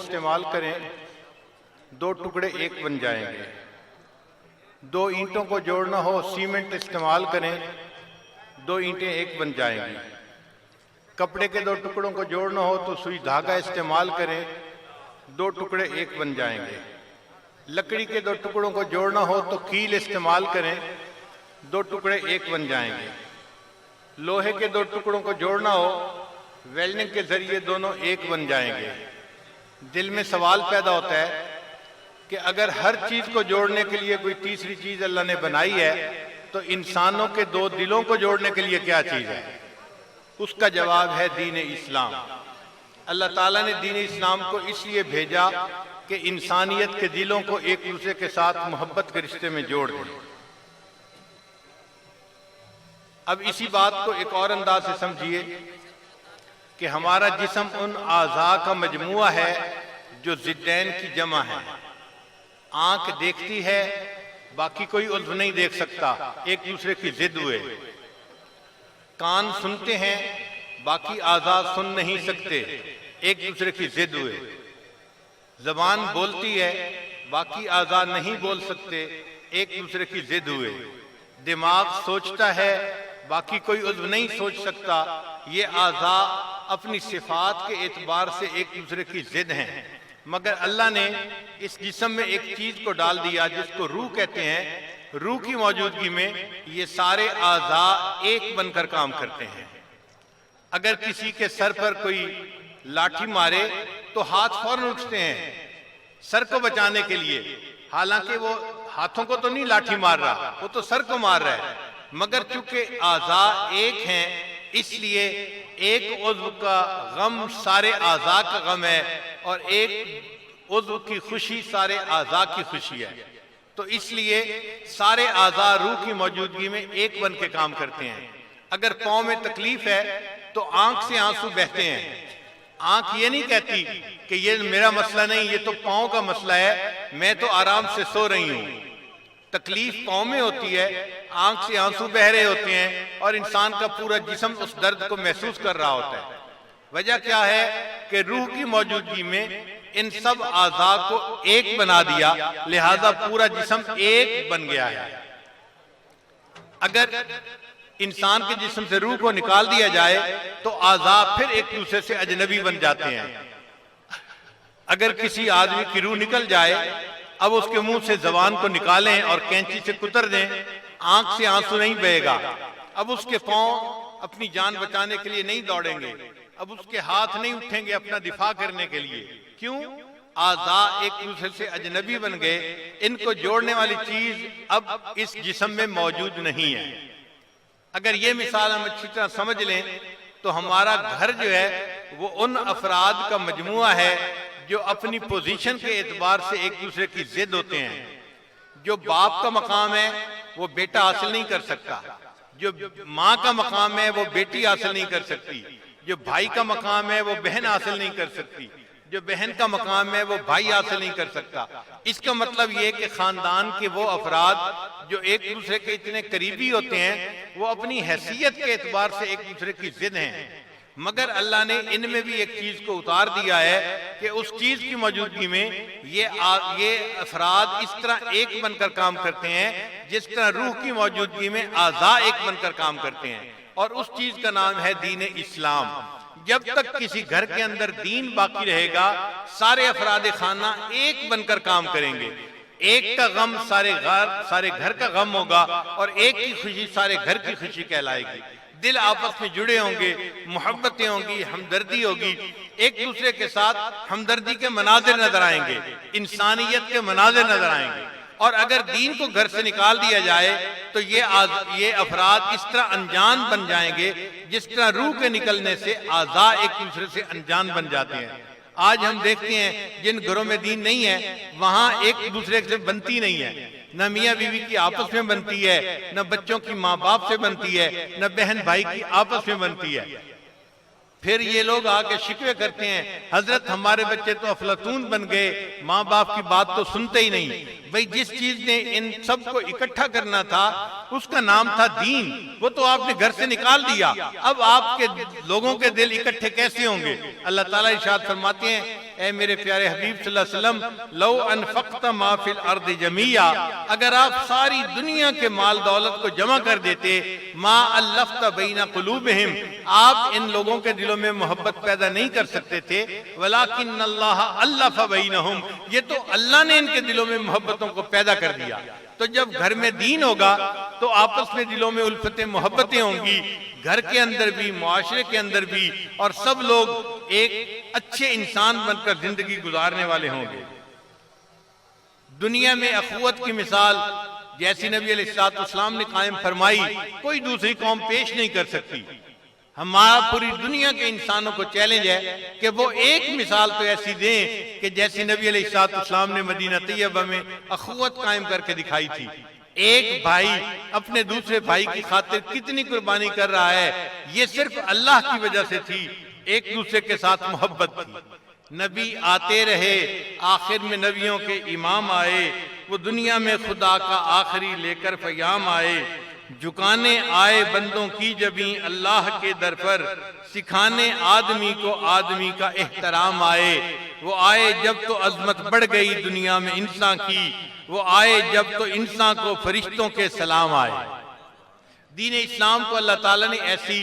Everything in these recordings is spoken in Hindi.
इस्तेमाल करें, दो टुकड़े एक बन जाएंगे। दो ईंटों को जोड़ना हो, सीमेंट इस्तेमाल करें, दो ईंटें एक बन जाएंगी। कपड़े के दो टुकड़ों को जोड़ना हो तो सुई धागा इस्तेमाल करें, दो टुकड़े एक बन जाएंगे। लकड़ी के दो टुकड़ों को जोड़ना हो तो कील इस्तेमाल करें, दो टुकड़े एक बन जाएंगे। लोहे के दो टुकड़ों को जोड़ना हो, वेल्डिंग के जरिए दोनों एक बन जाएंगे। दिल में सवाल पैदा होता है कि अगर हर चीज को जोड़ने के लिए कोई तीसरी चीज अल्लाह ने बनाई है तो इंसानों के दो दिलों को जोड़ने के लिए क्या चीज है? उसका जवाब है दीन इस्लाम। अल्लाह ताला ने दीन इस्लाम को इसलिए भेजा कि इंसानियत के दिलों को एक दूसरे के साथ मोहब्बत के रिश्ते में जोड़ दें। अब इसी बात को एक और अंदाज से समझिए कि हमारा जिस्म उन आज़ा का मजमुआ है जो जिद्दैन की जमा है। आंख देखती है, बाकी कोई उल्फ नहीं देख सकता, एक दूसरे की जिद हुए। कान सुनते हैं, बाकी आज़ा सुन नहीं सकते, एक दूसरे की जिद हुए। जबान बोलती है, बाकी आज़ा नहीं बोल सकते, एक दूसरे की जिद हुए। दिमाग सोचता है, बाकी कोई उल्फ नहीं सोच सकता। ये आज़ा अपनी सिफात के एतबार से एक दूसरे की जिद हैं। मगर अल्लाह ने इस जिस्म में एक चीज को डाल दिया जिसको रूह कहते हैं। रूह की मौजूदगी में ये सारे आज़ा एक बनकर काम करते हैं। अगर किसी के सर पर कोई लाठी मारे तो हाथ फौरन उठते हैं सर को बचाने के लिए, हालांकि वो हाथों को तो नहीं लाठी मार रहा, वो तो सर को मार रहा है। मगर चूंकि आज़ा एक हैं, इसलिए एक उज़्व का गम सारे आज़ा का गम है और एक उज़्व की खुशी सारे आज़ा की खुशी है। तो इसलिए सारे आज़ा रूह की मौजूदगी में एक बन के काम करते हैं। अगर पाँव में तकलीफ है तो आंख से आंसू बहते हैं। आंख ये नहीं कहती कि ये मेरा मसला नहीं, ये तो पाँव का मसला है, मैं तो आराम से सो रही हूँ। तकलीफ पाँव में होती है, आंख से आंसू बह रहे होते हैं और इंसान का पूरा जिस्म उस दर्द को महसूस कर रहा होता है। वजह क्या है कि रूह की मौजूदगी में इन सब आज़ा को एक बना दिया, लिहाजा पूरा जिस्म एक बन गया है। अगर इंसान के जिस्म से रूह को निकाल दिया जाए तो आज़ा फिर एक दूसरे से अजनबी बन जाते हैं। अगर किसी आदमी की रूह निकल जाए, अब उसके मुंह से जबान को निकालें और कैंची से कुतर दें, आंख से आंसू नहीं बहेगा। अब उसके पांव अपनी जान बचाने के लिए नहीं दौड़ेंगे, अब उसके हाथ नहीं उठेंगे अपना दिफा करने के लिए। क्यों? आज़ा एक दूसरे से अजनबी बन गए। इनको जोड़ने वाली चीज अब इस जिस्म में मौजूद नहीं है। अगर ये मिसाल हम अच्छी तरह समझ लें तो हमारा घर जो है वो उन अफराद का मजमुआ है जो अपनी पोजीशन के एतबार से एक दूसरे की जिद होते हैं। जो बाप का मकाम है वो बेटा हासिल नहीं कर सकता, जो माँ का मकाम है वो बेटी हासिल नहीं कर सकती, जो भाई का मकाम है वो बहन हासिल नहीं कर सकती, जो बहन का मकाम है वो भाई हासिल नहीं कर सकता। इसका मतलब ये कि खानदान के वो अफराद जो एक दूसरे के इतने करीबी होते हैं वो अपनी हैसियत के एतबार से एक दूसरे की जिद हैं। मगर अल्लाह ने इनमें भी एक चीज को उतार दिया है कि उस चीज की मौजूदगी में ये अफराद इस तरह एक बनकर काम करते हैं जिस तरह रूह की मौजूदगी में आज़ा एक बनकर काम करते हैं। और उस चीज का नाम है दीन इस्लाम। जब तक किसी घर के अंदर दीन बाकी रहेगा, सारे अफराद खाना एक बनकर काम करेंगे। एक का गम सारे घर का गम होगा और एक की खुशी सारे घर की खुशी कहलाएगी। दिल आपस में जुड़े होंगे, मोहब्बतें होंगी, हमदर्दी होगी, एक दूसरे के साथ हमदर्दी के मनाजिर नजर आएंगे, इंसानियत के मनाजिर नजर आएंगे। और अगर दीन को घर से निकाल दिया जाए तो ये अफराद इस तरह अनजान बन जाएंगे जिस तरह रूह के निकलने से आज़ा एक दूसरे से अनजान बन जाते हैं। आज हम देखते हैं जिन घरों में दीन नहीं है वहां एक दूसरे से बनती नहीं है, न मियाँ बीवी की आपस में बनती है, न बच्चों की माँ बाप से बनती है, न बहन भाई की आपस में बनती है। फिर ये लोग आके शिकवे करते हैं, हजरत हमारे बच्चे तो अफलातून बन गए, माँ बाप की बात तो सुनते ही नहीं। भाई जिस चीज ने इन सबको इकट्ठा करना था उसका नाम था दीन, वो तो आपने घर से निकाल दिया। अब आपके लोगों के दिल इकट्ठे कैसे होंगे? अल्लाह ताला इरशाद फरमाते हैं ए मेरे प्यारे हबीब सल्लल्लाहु अलैहि वसल्लम, लौ अनफक्त मा फिल अर्द जमिया, अगर आप सारी दुनिया के माल दौलत को जमा कर देते, मा अल्लफ्त बैना कुलूबिहिम, आप इन लोगों के दिलों में मोहब्बत पैदा नहीं कर सकते थे। वलाकिन अल्लाह अल्लफ़ बैनहुम, ये तो अल्लाह ने इनके दिलों में मोहब्बतों को पैदा कर दिया। तो जब घर में दीन होगा तो आपस में दिलों में उल्फतें मोहब्बतें होंगी, घर के अंदर भी, मुआशरे के अंदर भी, और सब लोग एक अच्छे इंसान बनकर जिंदगी गुजारने वाले होंगे। दुनिया में अखुवत की मिसाल जैसी नबी अलैहिस्सलाम ने कायम फरमाई, कोई दूसरी कौम पेश नहीं कर सकती। हमारा पूरी दुनिया के इंसानों को चैलेंज है कि वो एक मिसाल तो ऐसी दें कि जैसी नबी अलैहिस्सलाम ने मदीना तैयबा में अखुवत कायम करके दिखाई थी। एक भाई अपने दूसरे भाई की खातिर कितनी कुर्बानी कर रहा है, ये सिर्फ अल्लाह की वजह से थी, एक दूसरे के साथ मोहब्बत थी। नबी आते रहे, आखिर में नबियों के इमाम आए, वो दुनिया में खुदा का आखिरी लेकर पैगाम आए। झुकाने आए बंदों की जबी अल्लाह के दर पर, सिखाने आदमी को आदमी का एहतराम आए। वो आए जब तो अजमत बढ़ गई दुनिया में इंसान की, वो आए जब तो इंसान को फरिश्तों के सलाम आए। दीन इस्लाम को अल्लाह ताला ने ऐसी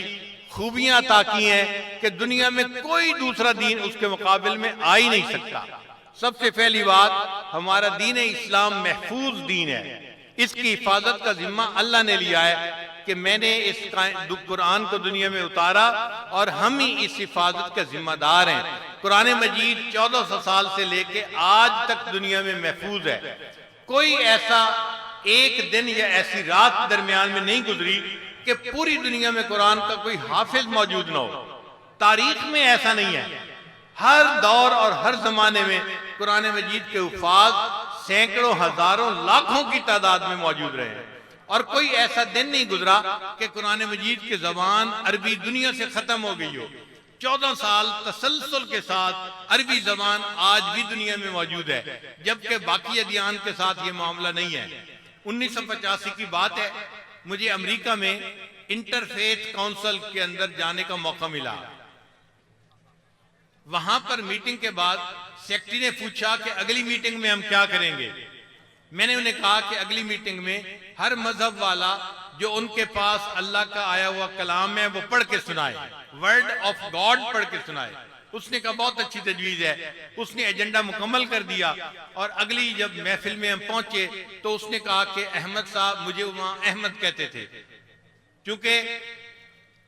खूबियां अता की हैं कि दुनिया में कोई दूसरा दीन उसके मुकाबले में आ ही नहीं सकता। सबसे पहली बात, हमारा दीन इस्लाम महफूज दीन है, इसकी हिफाजत का जिम्मा अल्लाह ने लिया है कि मैंने इस कुरान को दुनिया में उतारा और हम ही इस हिफाजत के जिम्मेदार हैं। कुरान मजीद 1400 साल से लेके आज तक दुनिया में महफूज है। कोई ऐसा एक दिन या ऐसी रात दरमियान में नहीं गुजरी कि पूरी दुनिया में कुरान का कोई हाफिज मौजूद ना हो। तारीख में ऐसा नहीं है। हर दौर और हर जमाने में कुरान मजीद के उफाज सैकड़ों, हजारों, लाखों की तादाद में मौजूद रहे हैं, और कोई ऐसा दिन नहीं गुजरा कि कुरान मजीद की जबान अरबी दुनिया से खत्म हो गई हो। 14 साल तसलसल के साथ अरबी जबान आज भी दुनिया में मौजूद है, जबकि बाकी अदियान के साथ ये मामला नहीं है। 1985 की बात है, मुझे अमेरिका में इंटरफेथ काउंसिल के अंदर जाने का मौका मिला। वहां पर मीटिंग के बाद सेक्रेटरी ने पूछा कि अगली मीटिंग में हम क्या करेंगे। मैंने उन्हें कहा कि अगली मीटिंग में हर मजहब वाला जो उनके पास अल्लाह का आया हुआ कलाम है वो पढ़ के सुनाए, वर्ड ऑफ गॉड पढ़ के सुनाए। उसने कहा बहुत अच्छी तजवीज है। उसने एजेंडा मुकम्मल कर दिया, और अगली जब महफिल में हम पहुंचे तो उसने कहा कि अहमद साहब, मुझे वहां अहमद कहते थे, क्योंकि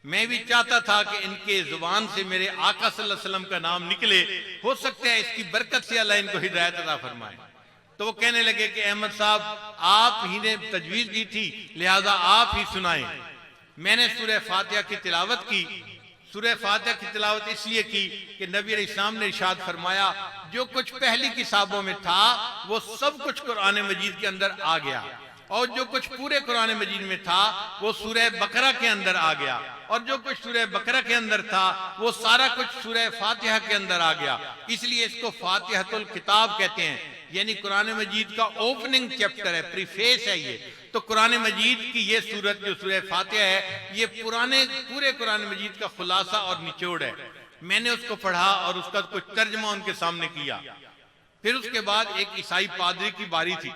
मैं भी चाहता था कि इनके जुबान से मेरे आका सल्लल्लाहु अलैहि वसल्लम का नाम निकले, हो सकता है इसकी बरकत से अल्लाह इनको हिदायत अता फरमाए। तो वो कहने लगे कि अहमद साहब, आप ही ने तजवीज दी थी, लिहाजा आप ही सुनाएं। मैंने सूरह फातिहा की तिलावत की। सूरह फातिहा की तिलावत इसलिए की कि नबी अलैहिस्सलाम ने इरशाद फरमाया, जो कुछ पहली किताबों में था वो सब कुछ कुरान मजीद के अंदर आ गया, और जो कुछ पूरे कुरान मजीद में था वो सूरह बकरा के अंदर आ गया, और जो कुछ सूरह बकरा के अंदर था वो सारा कुछ सूरह फातिहा के अंदर आ गया। इसलिए इसको फातिहतुल किताब कहते हैं, यानी कुरान मजीद का ओपनिंग चैप्टर है, प्रीफेस है ये। तो कुरान मजीद की ये सूरत जो सूरह फातिहा है, ये पूरे कुरान मजीद का खुलासा और निचोड़ है। मैंने उसको पढ़ा और उसका कुछ तर्जमा उनके सामने किया। फिर उसके बाद एक ईसाई पादरी की बारी थी।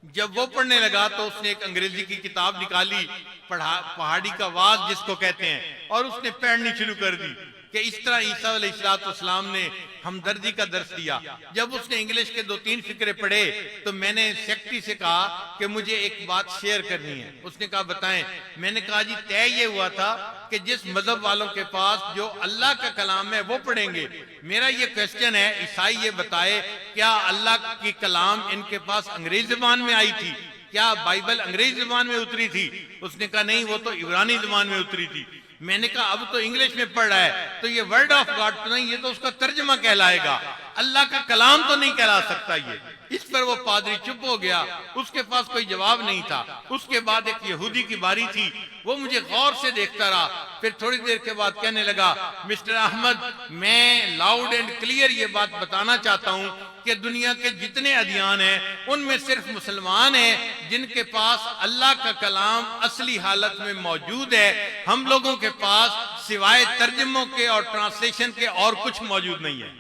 जब वो पढ़ने लगा तो उसने एक अंग्रेजी की किताब निकाली, पहाड़ी का वाज जिसको कहते हैं, और उसने पढ़नी शुरू कर दी कि इस तरह ईसा अलैहिस्सलाम ने हमदर्दी का दर्स दिया। जब उसने इंग्लिश के 2-3 फिक्रे पढ़े तो मैंने सेक्रेटरी से कहा कि मुझे एक बात शेयर करनी है। उसने कहा बताएं। मैंने कहा जी, तय ये हुआ था कि जिस मजहब वालों के पास जो अल्लाह का कलाम है वो पढ़ेंगे। मेरा ये क्वेश्चन है, ईसाई ये बताए, क्या अल्लाह की कलाम इनके पास अंग्रेजी जबान में आई थी? क्या बाइबल अंग्रेजी जबान में उतरी थी? उसने कहा नहीं, वो तो इब्रानी जबान में उतरी थी। मैंने कहा अब तो इंग्लिश में पढ़ रहा है, तो ये वर्ड ऑफ गॉड तो नहीं, ये तो उसका तर्जमा कहलाएगा, अल्लाह का कलाम तो नहीं कहला सकता ये। इस पर वो पादरी चुप हो गया, उसके पास कोई जवाब नहीं था। उसके बाद एक यहूदी की बारी थी, वो मुझे गौर से देखता रहा। फिर थोड़ी देर के बाद कहने लगा, मिस्टर अहमद, मैं लाउड एंड क्लियर ये बात बताना चाहता हूँ कि दुनिया के जितने अदियान हैं उनमें सिर्फ मुसलमान हैं जिनके पास अल्लाह का कलाम असली हालत में मौजूद है। हम लोगों के पास सिवाय तर्जुमों के और ट्रांसलेशन के और कुछ मौजूद नहीं है।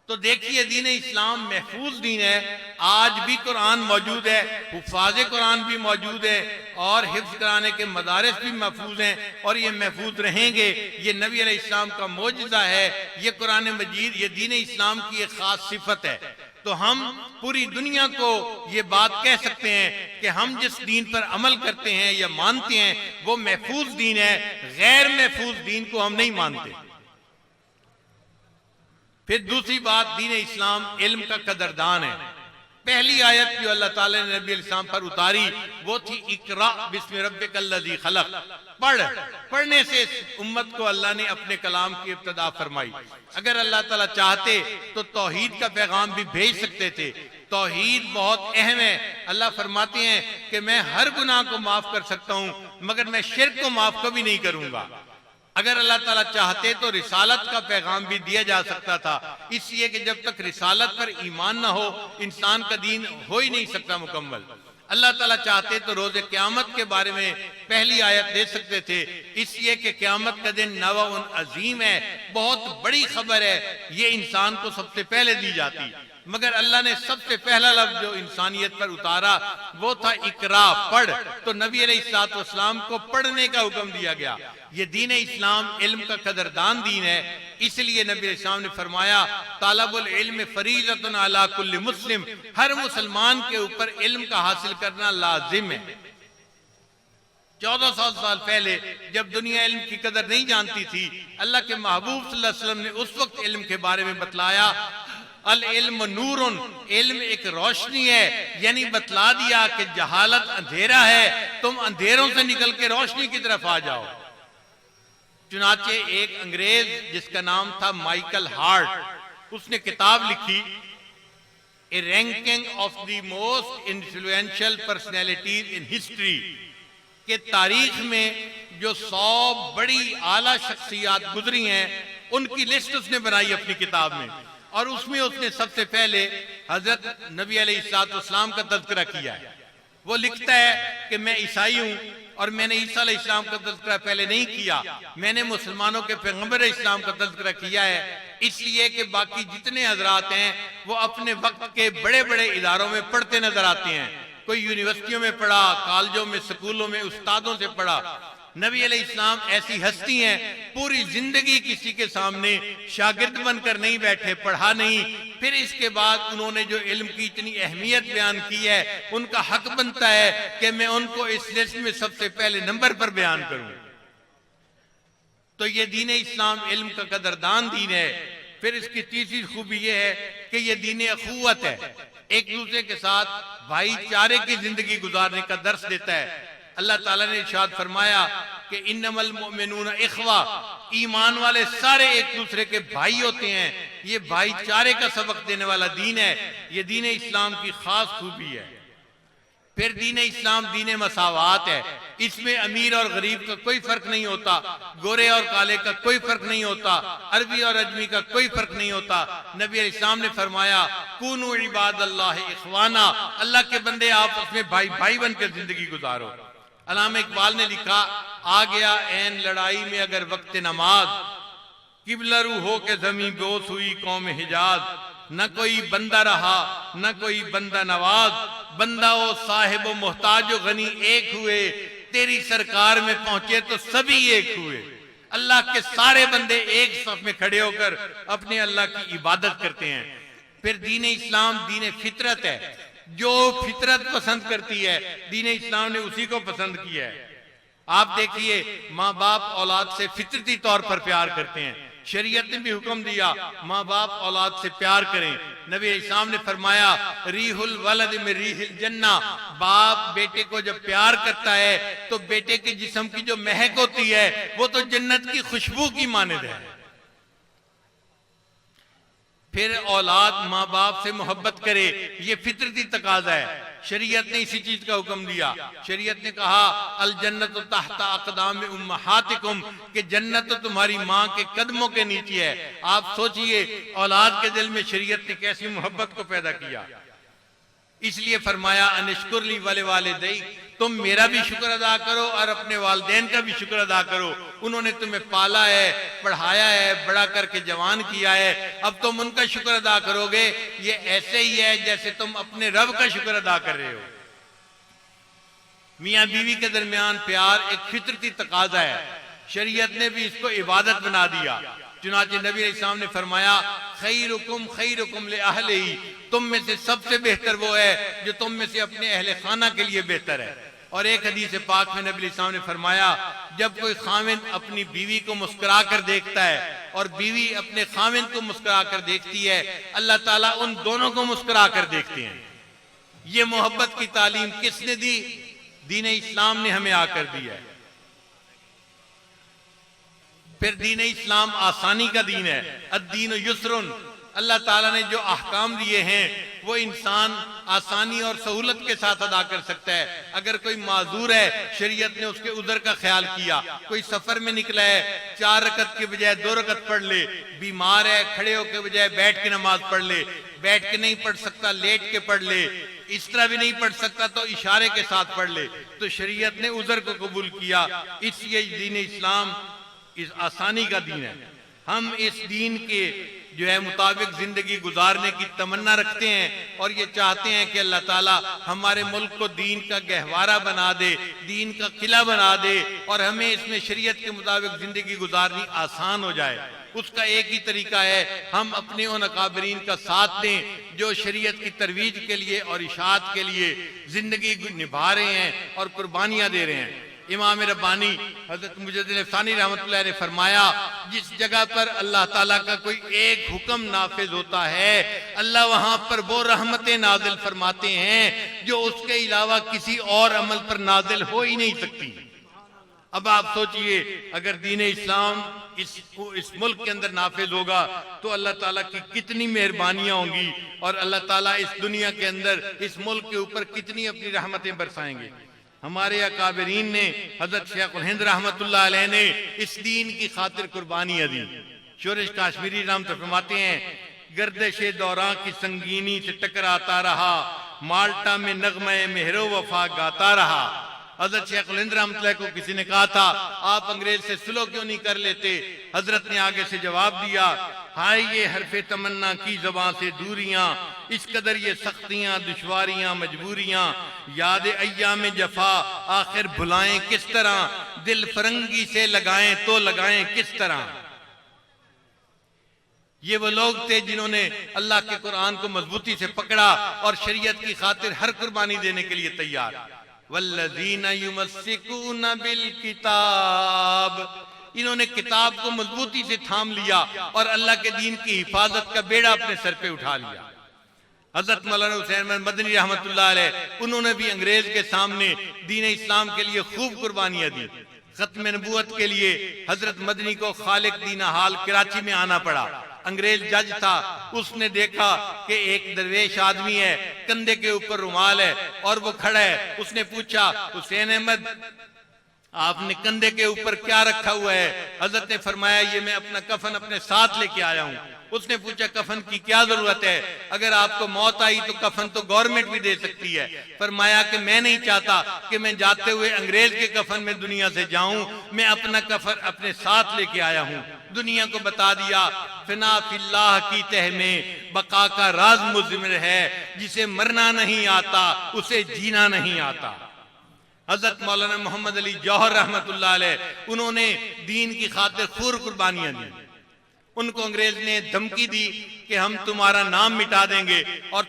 तो देखिए, दीन इस्लाम महफूज दीन है। आज भी कुरान मौजूद है, हुफ़ाज़े कुरान भी मौजूद है और हिफ्ज़ कराने के मदारिस भी महफूज हैं और ये महफूज रहेंगे। ये नबी अलैहिस्सलाम का मोजिज़ा है, ये कुरान मजीद, ये दीन इस्लाम की एक ख़ास सिफत है। तो हम पूरी दुनिया को ये बात कह सकते हैं कि हम जिस दीन पर अमल करते हैं या मानते हैं वो महफूज दीन है, गैर महफूज दीन को हम नहीं मानते। फिर दूसरी बात, दीन इस्लाम इल्म का कदरदान है। पहली आयत जो अल्लाह ताला ने नबी इस्लाम पर उतारी वो थी इक़रा बिस्मि रब्बिकल्लज़ी खलक़। पढ़ने से इस उम्मत को अल्लाह ने अपने कलाम की इब्तिदा फरमाई। अगर अल्लाह ताला चाहते तो तौहीद का पैगाम भी भेज सकते थे। तौहीद बहुत अहम है। अल्लाह फरमाते हैं कि मैं हर गुनाह को माफ कर सकता हूं मगर मैं शिर्क को माफ कभी नहीं करूंगा। अगर अल्लाह ताला चाहते तो रिसालत का पैगाम भी दिया जा सकता था, इसलिए कि जब तक रिसालत पर ईमान ना हो इंसान का दीन हो ही नहीं सकता मुकम्मल। अल्लाह ताला चाहते तो रोज़े क़यामत के बारे में पहली आयत दे सकते थे, इसलिए कि क़यामत का दिन नवाउन अजीम है, बहुत बड़ी खबर है, ये इंसान को सबसे पहले दी जाती। मगर अल्लाह ने सबसे पहला लफ्ज जो इंसानियत पर उतारा वो था इकरा, पढ़। तो नबी अलैहिस्सलाम को पढ़ने का हुक्म दिया गया। ये दीन इस्लाम इल्म का कदरदान दीन है, इसलिए नबी अलैहिस्सलाम ने फरमाया तालबुल इल्म फरीज़तुन अला कुल्ली मुस्लिम, हर मुसलमान के ऊपर इल्म का हासिल करना लाजिम है। 1400 साल पहले जब दुनिया इल्म की कदर नहीं जानती थी, अल्लाह के महबूब सल्लल्लाहु अलैहि वसल्लम ने उस वक्त इल्म के बारे में बतलाया, अल इल्म नूरुन, इल्म एक रोशनी है, यानी बतला दिया कि जहालत अंधेरा है, तुम अंधेरों से निकल के रोशनी की तरफ आ जाओ। चुनाचे एक अंग्रेज जिसका नाम था माइकल हार्ट, उसने किताब लिखी a ranking of the most influential personalities in history, के तारीख में जो 100 बड़ी आला शख्सियात गुजरी हैं उनकी लिस्ट उसने बनाई अपनी किताब में, और उसमें उसने सबसे पहले हजरत नबी अलैहिस्सलाम का तज़किरा किया है। वो लिखता है कि मैं ईसाई हूं और मैंने ईसा अलैहिस्सलाम का तज़किरा पहले नहीं किया, मैंने मुसलमानों के पैगंबर इस्लाम का तज़किरा किया है, इसलिए कि बाकी जितने हजरात हैं वो अपने वक्त के बड़े बड़े इदारों में पढ़ते नजर आते हैं। कोई यूनिवर्सिटियों में पढ़ा, कॉलेजों में, स्कूलों में उस्तादों से पढ़ा। नबी अलैहिस्सलाम ऐसी हस्ती हैं, पूरी जिंदगी किसी के सामने शागिर्द बनकर नहीं बैठे, पढ़ा नहीं, फिर इसके बाद उन्होंने जो इल्म की इतनी अहमियत बयान की है, उनका हक बनता है कि मैं उनको इस लिस्ट में सबसे पहले नंबर पर बयान करूं। तो ये दीन इस्लाम इल्म का कदरदान दीन है। फिर इसकी तीसरी खूबी ये है कि ये दीन अखुवत है, एक दूसरे के साथ भाईचारे की जिंदगी गुजारने का दर्स देता है। अल्लाह ताला ने इरशाद फरमाया कि इन्नमल मुमिनून इख्वा, ईमान वाले सारे एक दूसरे के भाई होते हैं। ये भाईचारे का सबक देने वाला दीन है, ये दीन इस्लाम की खास खूबी है। फिर दीन इस्लाम दीन मसावात है, इसमें अमीर और गरीब का कोई फर्क नहीं होता, गोरे और काले का कोई फर्क नहीं होता, अरबी और अजमी का कोई फर्क नहीं होता। नबी इस्लाम ने फरमाया कुनू इबादल्लाह इख्वाना, अल्लाह के बंदे आपस में भाई भाई बनकर जिंदगी गुजारो। अल्लामा इकबाल ने लिखा, आ गया ऐन लड़ाई में अगर वक्त नमाज, किबलरू हो के जमीन बेहोश हुई कौम हिजाज, न कोई बंदा रहा न कोई बंदा नवाज, बंदा ओ साहिब मोहताज गनी एक हुए, तेरी सरकार में पहुंचे तो सभी एक हुए। अल्लाह के सारे बंदे एक सफ में खड़े होकर अपने अल्लाह की इबादत करते हैं। फिर दीन इस्लाम दीन फितरत है, जो फितरत पसंद करती है दीन इस्लाम ने उसी को पसंद किया है। आप देखिए, माँ बाप औलाद से फितरती तौर पर प्यार करते हैं, शरीयत ने भी हुक्म दिया माँ बाप औलाद से प्यार करें। नबी इस्लाम ने फरमाया रीहुल वलद में रीहिल जन्ना, बाप बेटे को जब प्यार करता है तो बेटे के जिस्म की जो महक होती है वो तो जन्नत की खुशबू की मानद है। फिर औलाद माँ बाप से मोहब्बत करे, ये फितरती तकाजा है। शरीयत ने इसी चीज का हुक्म दिया। शरीयत ने कहा अल जन्नत तहता अक़दाम उम्महातिकुम, कि जन्नत तो तुम्हारी माँ के कदमों के नीचे है। आप सोचिए औलाद के दिल में शरीयत ने कैसी मोहब्बत को पैदा किया। इसलिए फरमाया अनिश्कुरली वाले दई, तुम मेरा भी शुक्र अदा करो और अपने वालिदैन का भी शुक्र अदा करो। उन्होंने तुम्हें पाला है, पढ़ाया है, बड़ा करके जवान किया है, अब तुम उनका शुक्र अदा करोगे। ये ऐसे ही है जैसे तुम अपने रब का शुक्र अदा कर रहे हो। मियाँ बीवी के दरमियान प्यार एक फितरती तकाजा है, शरीयत ने भी इसको इबादत बना दिया। चुनाचे नबी अलैहिस्सलाम ने फरमाया, खैरुकुम ले अहलिही, तुम में से सबसे बेहतर वो है जो तुम में से अपने अहले खाना के लिए बेहतर है। और एक हदीस पाक में नबी अलैहिस्सलाम ने फरमाया, जब कोई खाविंद अपनी बीवी को मुस्कुरा कर देखता है और बीवी अपने खाविंद को मुस्कुरा कर देखती है, अल्लाह ताला उन दोनों को मुस्कुरा कर देखते हैं। ये मोहब्बत की तालीम किसने दी? दीन इस्लाम ने हमें आकर दी है। फिर दीन इस्लाम आसानी का दीन है, अद्दीन युस्रुन। अल्लाह ताला ने जो अहकाम दिए हैं वो इंसान आसानी और सहूलत के साथ अदा कर सकता है। अगर कोई माजूर है, शरीयत ने उसके उधर का ख्याल किया। कोई सफर में निकला है, 4 रकत के बजाय 2 रकत पढ़ ले। बीमार है, खड़े होकर बजाय बैठ के नमाज पढ़ ले। बैठ के नहीं पढ़ सकता, लेट के पढ़ ले। इस तरह भी नहीं पढ़ सकता तो इशारे के साथ पढ़ ले। तो शरीयत ने उधर को कबूल किया। इसलिए दीन इस्लाम इस आसानी का दीन है। हम इस दीन के जो है मुताबिक जिंदगी गुजारने की तमन्ना रखते हैं और ये चाहते हैं कि अल्लाह ताला हमारे मुल्क को दीन का गहवारा बना दे, दीन का किला बना दे और हमें इसमें शरीयत के मुताबिक जिंदगी गुजारनी आसान हो जाए। उसका एक ही तरीका है, हम अपने उन अकाबरीन का साथ दें जो शरीयत की तरवीज के लिए और इशाअत के लिए जिंदगी निभा रहे हैं और कुर्बानियां दे रहे हैं। इमाम रब्बानी हजरत मुजद्दिद अफ़सानी रहमतुल्लाह ने फरमाया, जिस जगह पर अल्लाह ताला का कोई एक हुक्म नाफिज होता है, अल्लाह वहां पर वो रहमतें नाजिल फरमाते हैं जो उसके अलावा किसी और अमल पर नाजिल हो ही नहीं सकती। अब आप सोचिए, अगर दीन इस्लाम इस मुल्क के अंदर नाफिज होगा तो अल्लाह ताला की कितनी मेहरबानियां होंगी और अल्लाह ताला इस दुनिया के अंदर इस मुल्क के ऊपर कितनी अपनी रहमतें बरसाएंगे। हमारे अकाबरीन ने, हजरत शेखुल हिंद रहमतुल्लाह अलैह ने इस दीन की खातिर कुर्बानियां दी। शोरश काश्मीरी नाम तो फरमाते हैं, गर्दिशे दौरान की संगीनी से टकराता रहा, माल्टा में नगमे मेहरो वफा गाता रहा। हजरत शेखुल हिंद रहमतुल्लाह को किसी ने कहा था, आप अंग्रेज से सुलह क्यों नहीं कर लेते? हजरत ने आगे से जवाब दिया, हाय ये हरफे तमन्ना की ज़बां से दूरियां, इस कदर ये सख्तियां, दुश्वारियां, मजबूरियां, याद अय्याम जफा आखिर भुलाएं किस तरह, दिल फरंगी से लगाएं तो लगाएं किस तरह। ये वो लोग थे जिन्होंने अल्लाह के कुरान को मजबूती से पकड़ा और शरीयत की खातिर हर कुर्बानी देने के लिए तैयार। वल्लज़ीना युमस्सिकूना बिल किताब, इन्होंने किताब को मजबूती से थाम लिया और अल्लाह के दीन की हिफाजत का बेड़ा अपने सर पे उठा लिया। हजरत मौलाना हुसैन मदनी रहमतुल्लाह अलैह, उन्होंने भी अंग्रेज के सामने दीन इस्लाम के लिए खूब कुर्बानियां दी। खत्म नबूवत के लिए हजरत मदनी को खालिक दीना हाल कराची में आना पड़ा। अंग्रेज जज था, उसने देखा कि एक दरवेश आदमी है, कंधे के ऊपर रुमाल है और वो खड़ा है। उसने पूछा, हुसैन अहमद आपने कंधे के ऊपर क्या रखा हुआ है? हजरत ने फरमाया, ये मैं अपना कफन अपने साथ लेके आया हूँ। उसने पूछा, कफन की क्या जरूरत है? अगर आपको मौत आई तो कफन तो गवर्नमेंट भी दे सकती है। फरमाया कि मैं नहीं चाहता कि मैं जाते हुए अंग्रेज के कफन में दुनिया से जाऊं, मैं अपना कफन अपने साथ लेके आया हूं। दुनिया को बता दिया, फिना फिल्लाह की तह में बका का राज मुज़मिर है, जिसे मरना नहीं आता उसे जीना नहीं आता। हजरत मौलाना मोहम्मद अली जौहर रहमतुल्लाह अलैह, उन्होंने दीन की खातिर खूब कुर्बानियां दी। उनको अंग्रेज ने धमकी दी कि हम तुम्हारा नाम मिटा देंगे और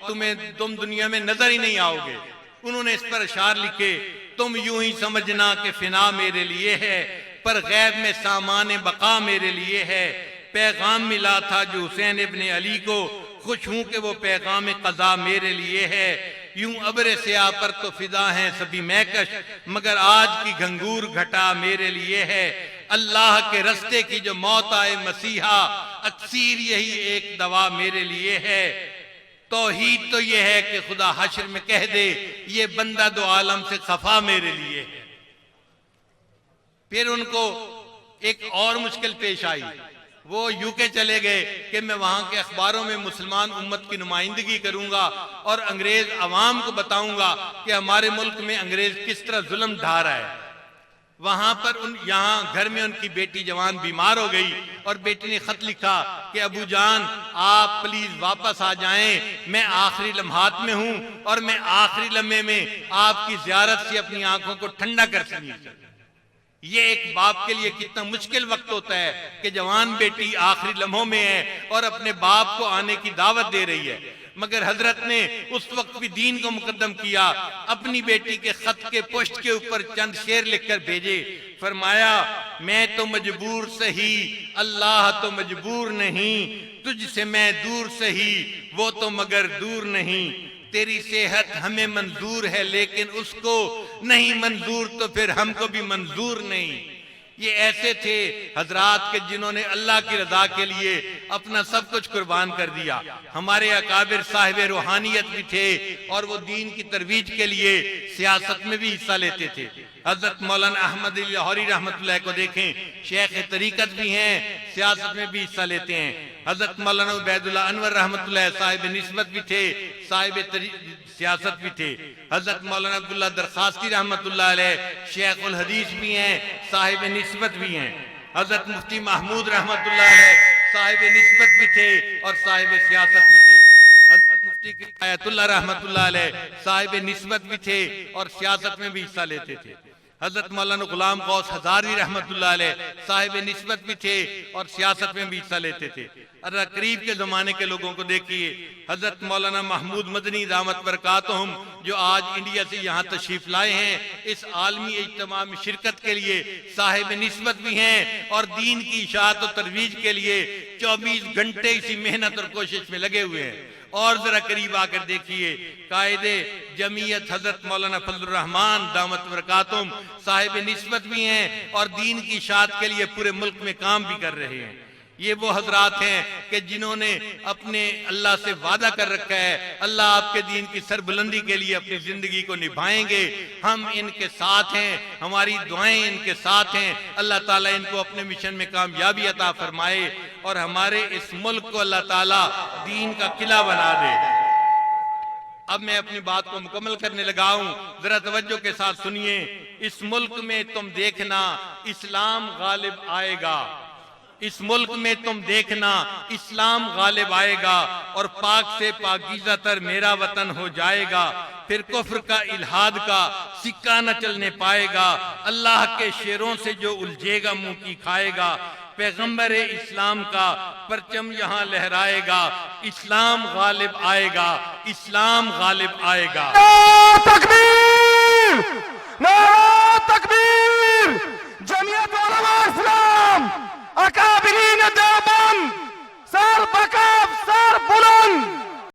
तुम दुनिया में नजर ही नहीं आओगे। उन्होंने इस पर अशार लिखे, तुम यूं ही समझना कि फिना मेरे लिए है, पर गैब में सामान बका मेरे लिए है। पैगाम मिला था जो हुसैन इब्ने अली को, खुश हूं कि वो पैगाम कज़ा मेरे लिए है। यूं अब्र स्या पर तो फिदा हैं सभी महकश, मगर आज की घंगूर घटा मेरे लिए है। अल्लाह के रस्ते की जो मौत आए मसीहा, अक्सीर यही एक दवा मेरे लिए है। तौहीद तो ये है कि खुदा हश्र में कह दे, ये बंदा दो आलम से खफा मेरे लिए है। फिर उनको एक और मुश्किल पेश आई। वो यूके चले गए कि मैं वहां के अखबारों में मुसलमान उम्मत की नुमाइंदगी करूंगा और अंग्रेज अवाम को बताऊंगा कि हमारे मुल्क में अंग्रेज किस तरह जुल्म ढा रहा है। वहां पर यहाँ घर में उनकी बेटी जवान बीमार हो गई और बेटी ने खत लिखा कि अबू जान आप प्लीज वापस आ जाएं, मैं आखिरी लम्हात में हूं और मैं आखिरी लम्हे में आपकी ज़ियारत से अपनी आंखों को ठंडा कर सकूं। ये एक बाप के लिए कितना मुश्किल वक्त होता है कि जवान बेटी आखिरी लम्हों में है और अपने बाप को आने की दावत दे रही है, मगर हजरत ने उस वक्त भी दीन को मुकद्दम किया। अपनी बेटी के खत के पोस्ट के ऊपर चंद शेर लिखकर भेजे। फरमाया, मैं तो मजबूर सही, अल्लाह तो मजबूर नहीं, तुझसे मैं दूर सही, वो तो मगर दूर नहीं। तेरी सेहत हमें मंजूर है लेकिन उसको नहीं मंजूर, तो फिर हमको भी मंजूर नहीं। ये ऐसे थे हजरात के जिन्होंने अल्लाह की रजा के लिए अपना सब कुछ कुर्बान कर दिया। हमारे अकाबिर साहिब रूहानियत भी थे और वो दीन की तरवीज के लिए सियासत में भी हिस्सा लेते थे। हजरत मौलाना अहमद लाहौरी रहमतुल्लाह को देखें, शेख तरीकत भी हैं, सियासत में भी हिस्सा लेते हैं। हजरत मौलाना उबैदुल्लाह अनवर रहमतुल्लाह साहिब निस्बत भी थे, साहिब सियासत भी थे। हजरत मौलाना अब्दुल्ला दरखास्ती रहमतुल्लाह अलैह शेखुल हदीस भी हैं, साहिब निस्बत भी हैं। हजरत मुफ्ती महमूद रहमतुल्लाह अलैह साहिब निस्बत भी थे और साहिब सियासत भी थे। हजरत मुफ्ती किफायतुल्लाह रहमतुल्लाह अलैह साहिब निस्बत भी थे और सियासत में भी हिस्सा लेते थे। हजरत मौलाना गुलाम गौस हजारी रहमतुल्लाह अलैह साहिब निस्बत भी थे और सियासत में भी हिस्सा लेते थे। अरे करीब के जमाने के लोगों को देखिए, हजरत मौलाना महमूद मदनी दामत बरकातहुम जो आज इंडिया से यहाँ तशरीफ लाए हैं, इस आलमी इज्तिमा में शिरकत के लिए साहिब निस्बत भी हैं और दीन की इशाअत और तरवीज के लिए 24 घंटे इसी मेहनत और कोशिश में लगे हुए हैं। और जरा करीब आकर देखिए, कायदे जमीयत हजरत मौलाना फजलुर रहमान दामत बरकातुम साहिब निस्बत भी हैं और दीन की इशाअत के लिए पूरे मुल्क में काम भी कर रहे हैं। ये वो हजरात हैं कि जिन्होंने अपने अल्लाह से वादा कर रखा है, अल्लाह आपके दीन की सरबुलंदी के लिए अपनी जिंदगी को निभाएंगे। हम इनके साथ हैं, हमारी दुआएं इनके साथ हैं। अल्लाह ताला इनको अपने मिशन में कामयाबी अता फरमाए और हमारे इस मुल्क को अल्लाह ताला दीन का किला बना दे। अब मैं अपनी बात को मुकम्मल करने लगा हूं, जरा तवज्जो के साथ सुनिए। इस मुल्क में तुम देखना इस्लाम गालिब आएगा, इस मुल्क में तुम देखना इस्लाम गालिब आएगा और पाक से पाकीज़ा तर मेरा वतन हो जाएगा। फिर कुफ्र का इल्हाद का सिक्का न चलने पाएगा, अल्लाह के शेरों से जो उलझेगा मुंह की खाएगा। पैगंबर इस्लाम का परचम यहाँ लहराएगा, इस्लाम गालिब आएगा, इस्लाम गालिब आएगा।